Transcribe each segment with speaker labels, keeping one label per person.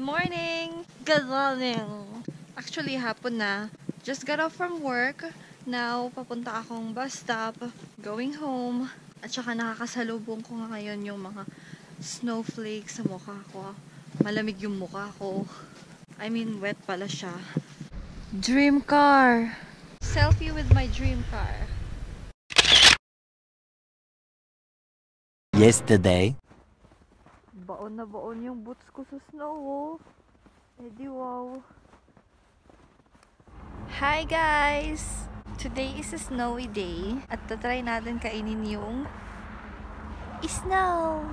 Speaker 1: morning! Good morning! Actually, hapon na. Just got off from work. Now, papunta akong bus stop, going home. At saka nakakasalubong ko nga ngayon yung mga snowflakes sa mukha ko. Malamig yung mukha ko. I mean, wet pala siya. Dream car! Selfie with my dream car.
Speaker 2: Yesterday.
Speaker 1: Baon na baon yung boots ko sa snow, oh. Edi wow. Hi guys! Today is a snowy day at tatry natin kainin yung snow.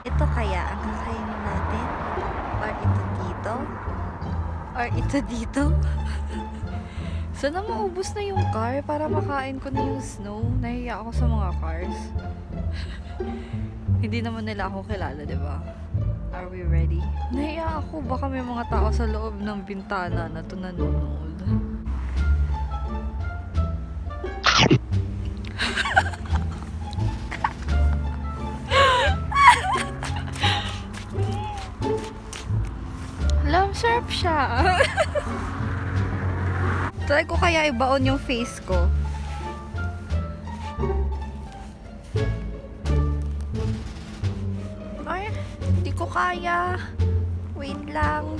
Speaker 1: Ito kaya ang kakainin natin? Or ito dito? Or ito dito? Sana maubos na yung car para makain ko na yung snow. Nahiya ako sa mga cars. Hindi naman nila ako kilala, diba? Are we ready? Nahiya ako. Baka may mga tao sa loob ng bintana na ito nanonood. Alam, sharp siya. Try ko kaya ibaon yung face ko. Ay, hindi ko kaya. Wait lang.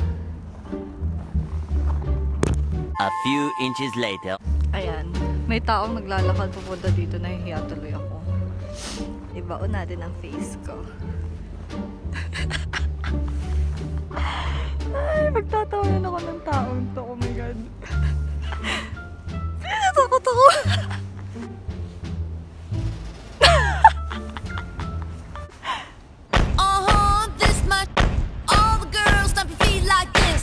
Speaker 2: A few inches later.
Speaker 1: Ayan, may taong naglalakad pupunta dito. Nahihiya tuloy ako. Ibaon natin ang face ko. Ay, magtatawanan ako ng taong to. Oh my God. Natakot ako.
Speaker 3: This much. All the girls stomp your feet like this.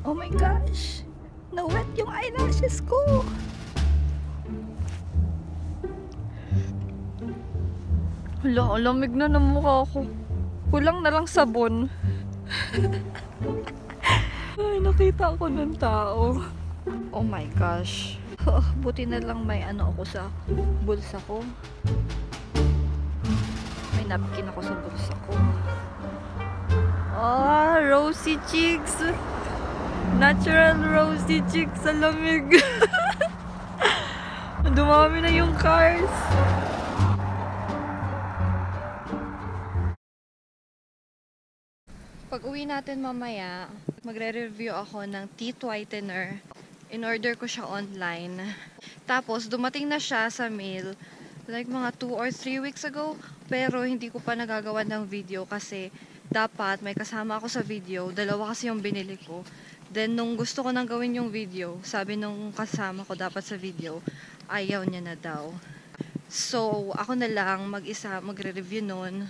Speaker 1: Oh my gosh. Na-wet yung eyelashes ko. Hala, lamig na ng mukha ko. Kulang na lang sabon. Ay, nakita ako ng tao. Oh my gosh. Buti na lang may ano ako sa bulsa ko. May napkin ako sa bulsa ko. Ah, rosy cheeks. Natural rosy cheeks sa lamig. Dumami na yung cars. Pag uwi natin mamaya, magre-review ako ng teeth whitener. In-order ko siya online. Tapos, dumating na siya sa mail like mga 2 or 3 weeks ago. Pero, hindi ko pa nagagawa ng video kasi dapat may kasama ako sa video. Dalawa kasi yung binili ko. Then, nung gusto ko nang gawin yung video, sabi nung kasama ko dapat sa video, ayaw niya na daw. So, ako na lang mag-isa magre-review nun.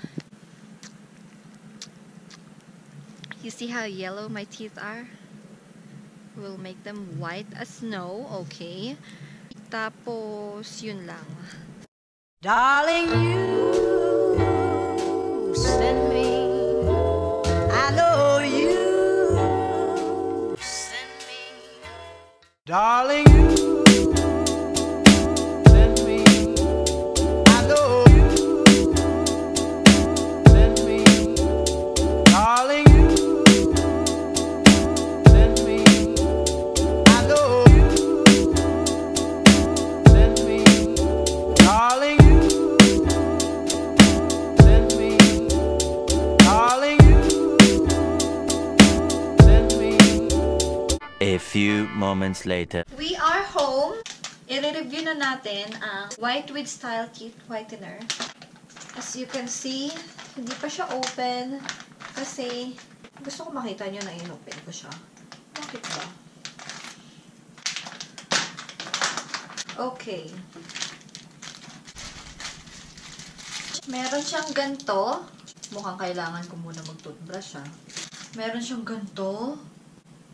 Speaker 1: You see how yellow my teeth are? We'll make them white as snow, okay? Tapos, yun lang.
Speaker 3: Darling, you send me. I know you send me. Darling, you send me. I know you send me. Darling, you send me. I know you send me. Darling, you send me. Darling, you send me.
Speaker 2: A few moments later.
Speaker 1: We are home. I-review na natin ang White with Style Teeth Whitener. As you can see, hindi pa siya open kasi gusto ko makita nyo na in-open ko siya. Bakit ba? Okay. Meron siyang ganito. Mukhang kailangan ko muna mag-toothbrush, ha. Meron siyang ganito.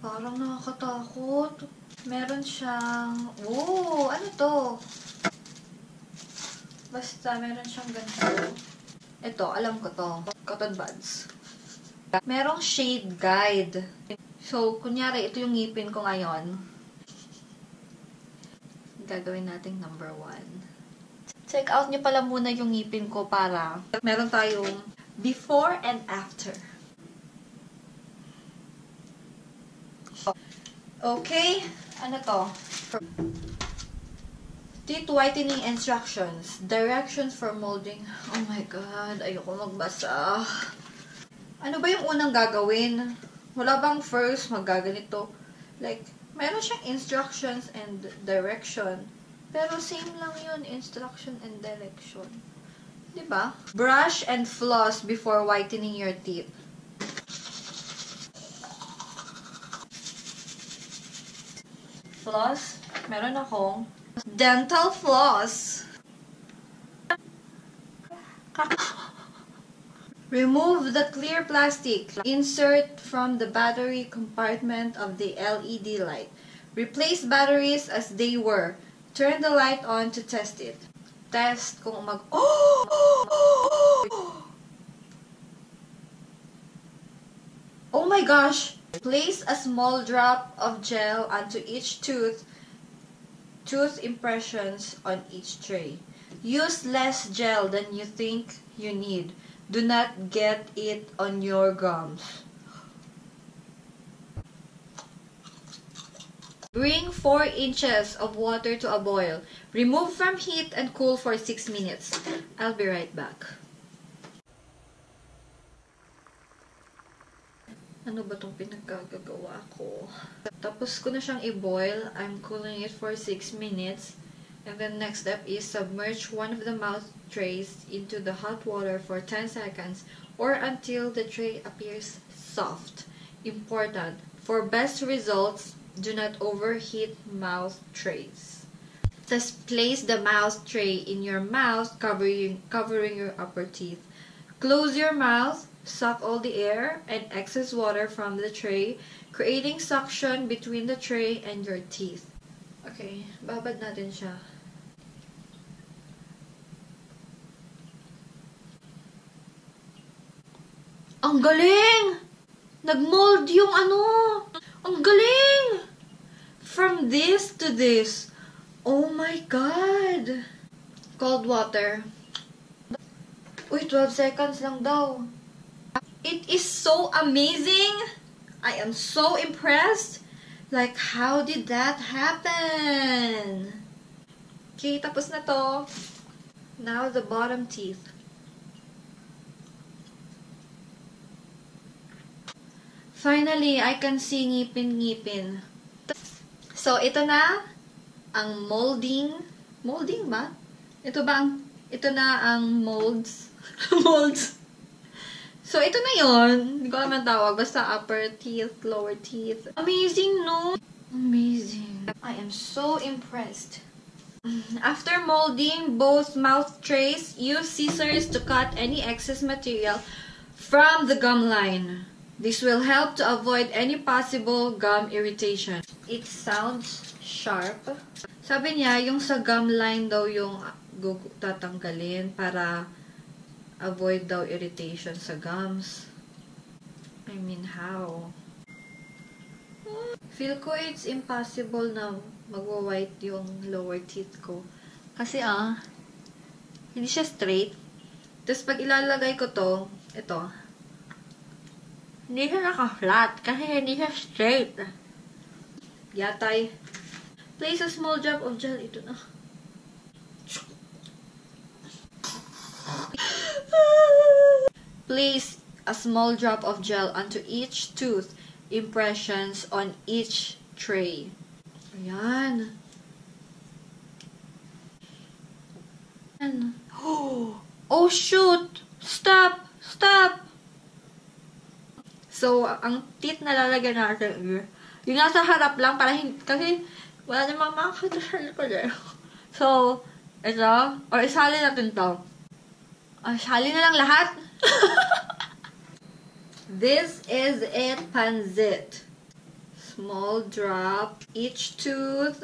Speaker 1: Parang nakakatakot. Meron siyang... Oh, ano to? Basta, meron siyang ganito. Ito, alam ko to. Cotton buds. Merong shade guide. So, kunyari, ito yung ngipin ko ngayon. Gagawin natin number 1. Check out niyo pala muna yung ngipin ko para meron tayong before and after. Okay, ano to? Teeth whitening instructions. Directions for molding. Oh my God, ayoko magbasa. Ano ba yung unang gagawin? Wala bang first magaganito? Like, meron siyang instructions and direction. Pero same lang yun, instruction and direction. Diba? Brush and floss before whitening your teeth. Floss, meron akong dental floss. Remove the clear plastic. Insert from the battery compartment of the LED light. Replace batteries as they were. Turn the light on to test it. Test kung Oh my gosh! Place a small drop of gel onto each tooth impressions on each tray. Use less gel than you think you need. Do not get it on your gums. Bring 4 inches of water to a boil. Remove from heat and cool for 6 minutes. I'll be right back. Ano ba itong pinagkagagawa ko? Tapos ko na siyang i-boil. I'm cooling it for 6 minutes. And then next step is submerge one of the mouth trays into the hot water for 10 seconds or until the tray appears soft. Important. For best results, do not overheat mouth trays. Just place the mouth tray in your mouth, covering your upper teeth. Close your mouth. Suck all the air and excess water from the tray, creating suction between the tray and your teeth. Okay, babad natin siya. Ang galing! Nag-mold yung ano! Ang galing! From this to this. Oh my God! Cold water. Uy, 12 seconds lang daw. It is so amazing! I am so impressed! Like, how did that happen? Okay, tapos na to. Now, the bottom teeth. Finally, I can see ngipin-ngipin. So, ito na ang molding. Molding ba? Ito na ang molds. Molds. So, ito na yon. Hindi ko alam ang tawag. Basta upper teeth, lower teeth. Amazing, no? Amazing. I am so impressed. After molding both mouth trays, use scissors to cut any excess material from the gum line. This will help to avoid any possible gum irritation. It sounds sharp. Sabi niya, yung sa gum line daw yung tatanggalin para avoid daw irritation sa gums. I mean, how? Feel ko it's impossible na magwa-white yung lower teeth ko. Kasi hindi siya straight. Tapos pag ilalagay ko to, ito, hindi siya naka-flat kasi hindi siya straight. Yatay. Place a small drop of gel. Ito na. Place a small drop of gel onto each tooth impressions on each tray. Ayan. Oh, shoot! Stop! Stop! So, ang teeth na lalagyan natin, yung nasa harap lang, para kasi wala namang makakita sa likod eh. So, ito, or isali natin to. Isali na lang lahat. This is it, panzit. Small drop, each tooth.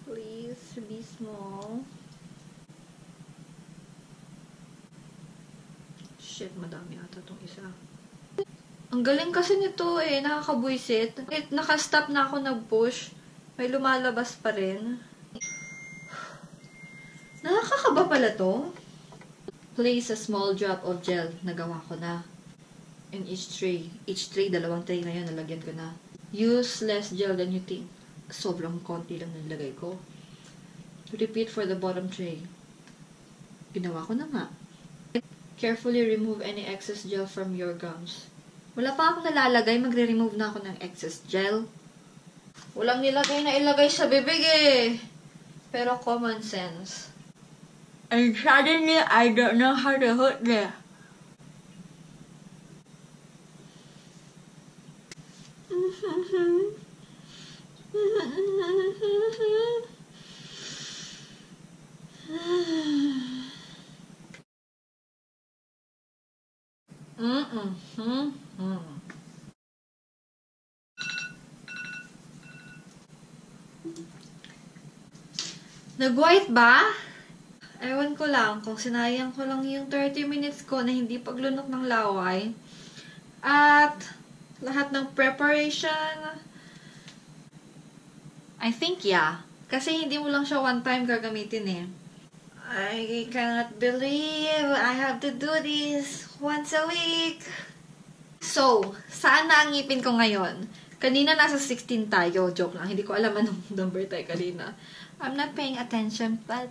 Speaker 1: Please be small. Shit, madami ata itong isa. Ang galing kasi nito eh, nakakabwisit. Naka-stop na ako nag-push. May lumalabas pa rin. pala to. Place a small drop of gel. Nagawa ko na. In each tray. Each tray, 2 tray na yan. Nalagyan ko na. Use less gel than you think. Sobrang konti lang nilagay ko. Repeat for the bottom tray. Ginawa ko na nga. Carefully remove any excess gel from your gums. Wala pa akong nalalagay. Magre-remove na ako ng excess gel. Walang nilagay na ilagay sa bibig eh. Pero common sense. And suddenly, I don't know how to hold it. Nag-white ba? Ewan ko lang kung sinayang ko lang yung 30 minutes ko na hindi paglunok ng laway. At lahat ng preparation. I think yeah. Kasi hindi mo lang siya one time gagamitin eh. I cannot believe I have to do this once a week. So, saan na ang ngipin ko ngayon? Kanina nasa 16 tayo. Joke lang. Hindi ko alam anong number tayo kanina. I'm not paying attention, but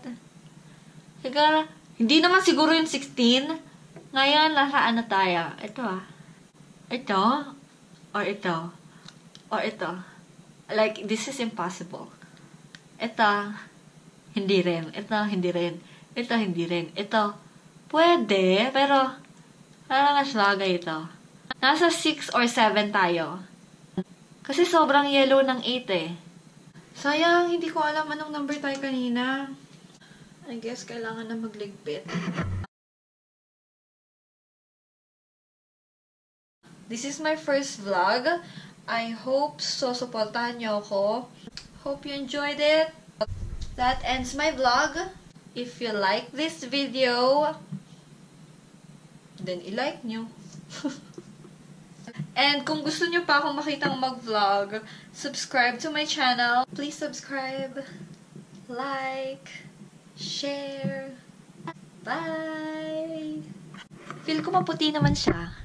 Speaker 1: siguro, hindi naman siguro yung 16. Ngayon, nasa ano tayo? Ito ah. Ito? Or ito? Or ito? Like, this is impossible. Ito, hindi rin. Ito, hindi rin. Ito, hindi rin. Ito, pwede, pero parang naslagay ito. Nasa 6 or 7 tayo. Kasi sobrang yellow ng 8 eh. Sayang, hindi ko alam anong number tayo kanina. I guess kailangan na magligpit. This is my first vlog. I hope suportahan niyo ako. Hope you enjoyed it. That ends my vlog. If you like this video, then i-like nyo. And kung gusto nyo pa akong makitang mag-vlog, subscribe to my channel. Please subscribe, like, share. Bye! Feel ko maputi naman siya.